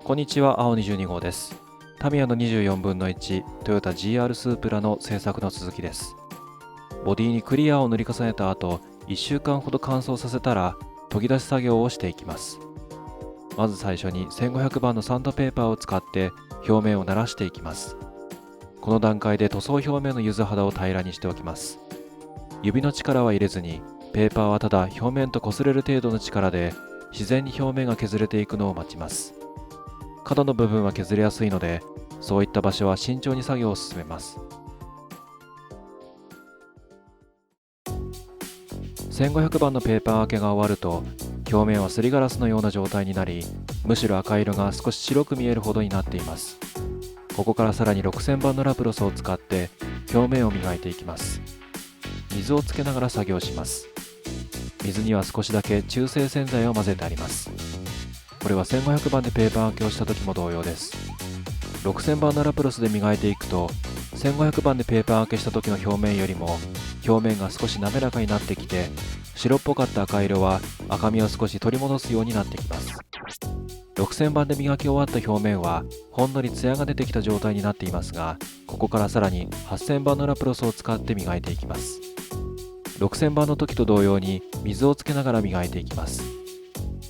こんにちは、青22号です。タミヤの24分の1トヨタ GR スープラの製作の続きです。ボディにクリアを塗り重ねた後、1週間ほど乾燥させたら研ぎ出し作業をしていきます。まず最初に1500番のサンドペーパーを使って表面を慣らしていきます。この段階で塗装表面の柚子肌を平らにしておきます。指の力は入れずに、ペーパーはただ表面と擦れる程度の力で自然に表面が削れていくのを待ちます。角の部分は削れやすいので、そういった場所は慎重に作業を進めます。1500番のペーパー分けが終わると、表面はすりガラスのような状態になり、むしろ赤色が少し白く見えるほどになっています。ここからさらに6000番のラプロスを使って表面を磨いていきます。水をつけながら作業します。水には少しだけ中性洗剤を混ぜてあります。これは1500番でペーパー分けをした時も同様です。6000番のラプロスで磨いていくと、1500番でペーパー分けした時の表面よりも表面が少し滑らかになってきて、白っぽかった赤色は赤みを少し取り戻すようになってきます。6000番で磨き終わった表面はほんのりツヤが出てきた状態になっていますが、ここからさらに8000番のラプロスを使って磨いていきます。6000番の時と同様に水をつけながら磨いていきます。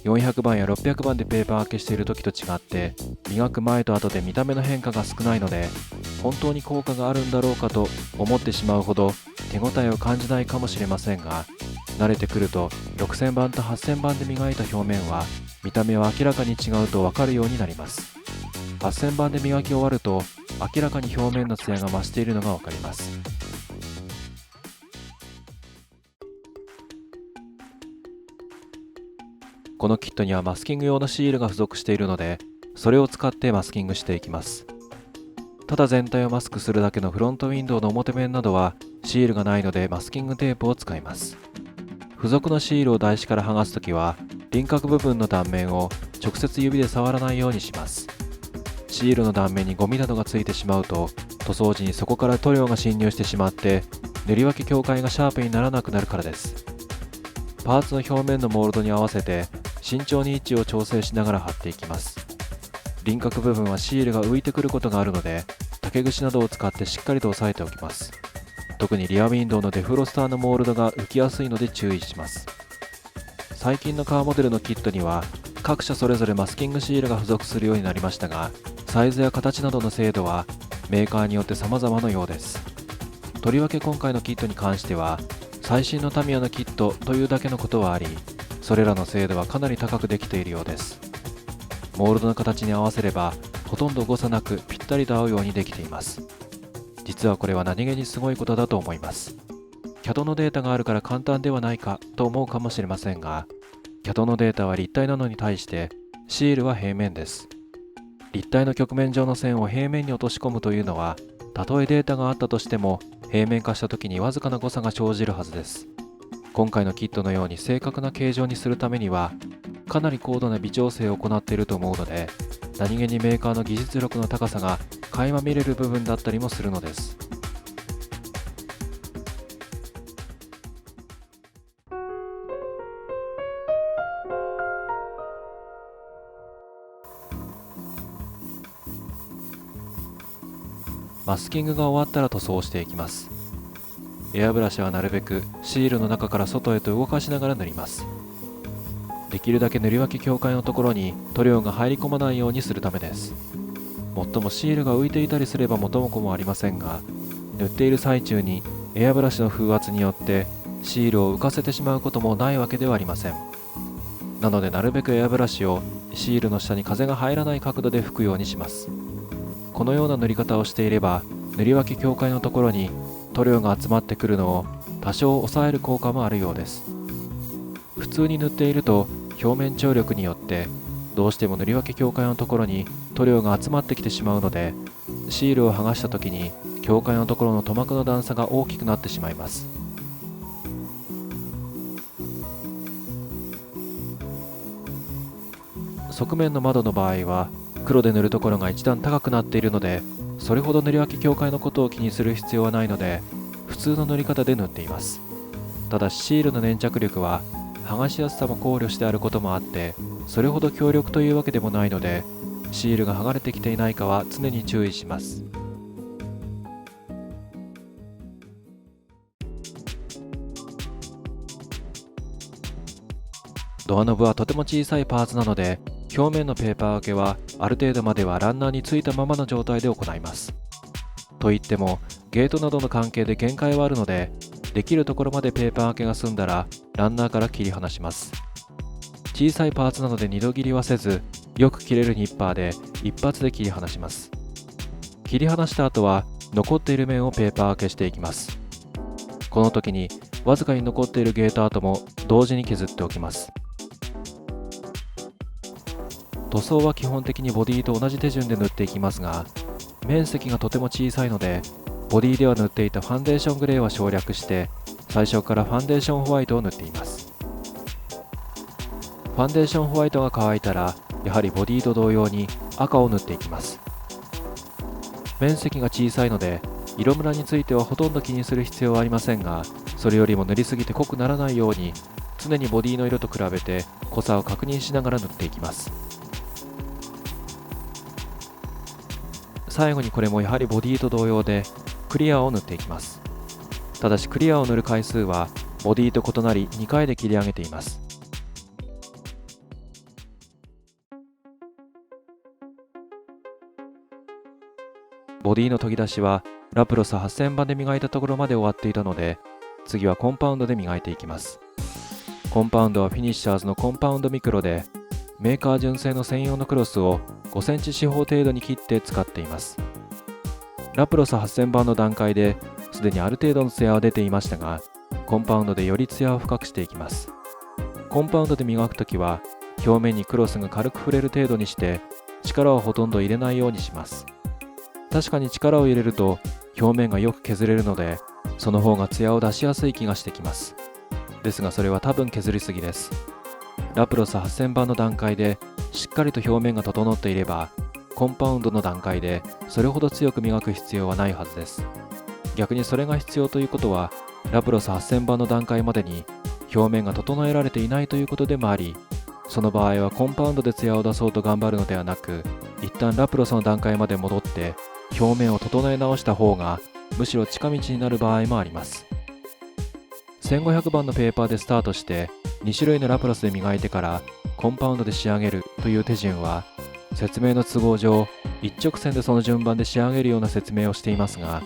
400番や600番でペーパー分けしている時と違って、磨く前と後で見た目の変化が少ないので、本当に効果があるんだろうかと思ってしまうほど手応えを感じないかもしれませんが、慣れてくると6000番と8000番で磨いた表面は見た目は明らかに違うと分かるようになります。8000番で磨き終わると明らかに表面のツヤが増しているのが分かります。このキットにはマスキング用のシールが付属しているので、それを使ってマスキングしていきます。ただ全体をマスクするだけのフロントウィンドウの表面などはシールがないのでマスキングテープを使います。付属のシールを台紙から剥がすときは、輪郭部分の断面を直接指で触らないようにします。シールの断面にゴミなどがついてしまうと、塗装時にそこから塗料が侵入してしまって塗り分け境界がシャープにならなくなるからです。パーツの表面のモールドに合わせて慎重に位置を調整しながら貼っていきます。輪郭部分はシールが浮いてくることがあるので、竹串などを使ってしっかりと押さえておきます。特にリアウィンドウのデフロスターのモールドが浮きやすいので注意します。最近のカーモデルのキットには各社それぞれマスキングシールが付属するようになりましたが、サイズや形などの精度はメーカーによって様々なようです。とりわけ今回のキットに関しては、最新のタミヤのキットというだけのことはあり、それらの精度はかなり高くできているようです。モールドの形に合わせればほとんど誤差なくぴったりと合うようにできています。実はこれは何気にすごいことだと思います。CAD のデータがあるから簡単ではないかと思うかもしれませんが、CAD のデータは立体なのに対してシールは平面です。立体の曲面上の線を平面に落とし込むというのは、たとえデータがあったとしても平面化した時にわずかな誤差が生じるはずです。今回のキットのように正確な形状にするためにはかなり高度な微調整を行っていると思うので、何気にメーカーの技術力の高さが垣間見れる部分だったりもするのです。マスキングが終わったら塗装していきます。エアブラシはなるべくシールの中から外へと動かしながら塗ります。できるだけ塗り分け境界のところに塗料が入り込まないようにするためです。もっともシールが浮いていたりすれば元も子もありませんが、塗っている最中にエアブラシの風圧によってシールを浮かせてしまうこともないわけではありません。なのでなるべくエアブラシをシールの下に風が入らない角度で拭くようにします。このような塗り方をしていれば、塗り分け境界のところに塗料が集まってくるのを多少抑える効果もあるようです。普通に塗っていると表面張力によってどうしても塗り分け境界のところに塗料が集まってきてしまうので、シールを剥がした時に境界のところの塗膜の段差が大きくなってしまいます。側面の窓の場合は黒で塗るところが一段高くなっているので、それほど塗り分け境界のことを気にする必要はないので、普通の塗り方で塗っています。ただシールの粘着力は剥がしやすさも考慮してあることもあって、それほど強力というわけでもないので、シールが剥がれてきていないかは常に注意します。ドアノブはとても小さいパーツなので、表面のペーパー分けはある程度まではランナーについたままの状態で行います。といってもゲートなどの関係で限界はあるので、できるところまでペーパー分けが済んだらランナーから切り離します。小さいパーツなので二度切りはせず、よく切れるニッパーで一発で切り離します。切り離した後は残っている面をペーパー分けしていきます。この時にわずかに残っているゲート跡も同時に削っておきます。塗装は基本的にボディと同じ手順で塗っていきますが、面積がとても小さいので、ボディでは塗っていたファンデーショングレーは省略して、最初からファンデーションホワイトを塗っています。ファンデーションホワイトが乾いたら、やはりボディと同様に赤を塗っていきます。面積が小さいので、色ムラについてはほとんど気にする必要はありませんが、それよりも塗りすぎて濃くならないように、常にボディの色と比べて濃さを確認しながら塗っていきます。最後にこれもやはりボディと同様でクリアを塗っていきます。ただしクリアを塗る回数はボディと異なり2回で切り上げています。ボディの研ぎ出しはラプロス8000番で磨いたところまで終わっていたので、次はコンパウンドで磨いていきます。コンパウンドはフィニッシャーズのコンパウンドミクロで、メーカー純正の専用のクロスを5センチ四方程度に切って使っています。ラプロス8000番の段階ですでにある程度の艶は出ていましたが、コンパウンドでより艶を深くしていきます。コンパウンドで磨くときは表面にクロスが軽く触れる程度にして力をほとんど入れないようにします。確かに力を入れると表面がよく削れるので、その方が艶を出しやすい気がしてきます。ですがそれは多分削りすぎです。ラプロス8000番の段階でしっかりと表面が整っていれば、コンパウンドの段階でそれほど強く磨く必要はないはずです。逆にそれが必要ということは、ラプロス8000番の段階までに表面が整えられていないということでもあり、その場合はコンパウンドで艶を出そうと頑張るのではなく、一旦ラプロスの段階まで戻って表面を整え直した方がむしろ近道になる場合もあります。1500番のペーパーでスタートして2種類のラプロスで磨いてからコンパウンドで仕上げるという手順は、説明の都合上一直線でその順番で仕上げるような説明をしていますが、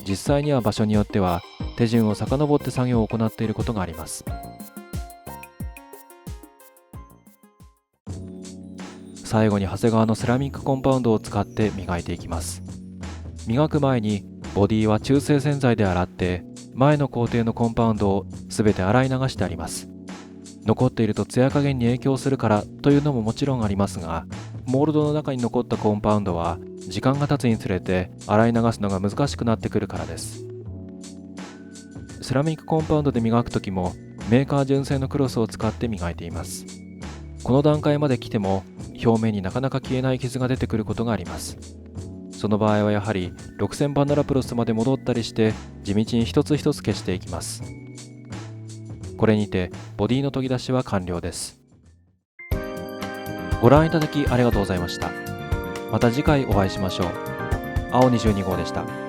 実際には場所によっては手順を遡って作業を行っていることがあります。最後に長谷川のセラミックコンパウンドを使って磨いていきます。磨く前にボディは中性洗剤で洗って、前の工程のコンパウンドをすべて洗い流してあります。残っていると艶加減に影響するからというのももちろんありますが、モールドの中に残ったコンパウンドは時間が経つにつれて洗い流すのが難しくなってくるからです。セラミックコンパウンドで磨くときもメーカー純正のクロスを使って磨いています。この段階まで来ても表面になかなか消えない傷が出てくることがあります。その場合はやはり6000番のラプロスまで戻ったりして地道に一つ一つ消していきます。これにてボディの研ぎ出しは完了です。ご覧いただきありがとうございました。また次回お会いしましょう。青22号でした。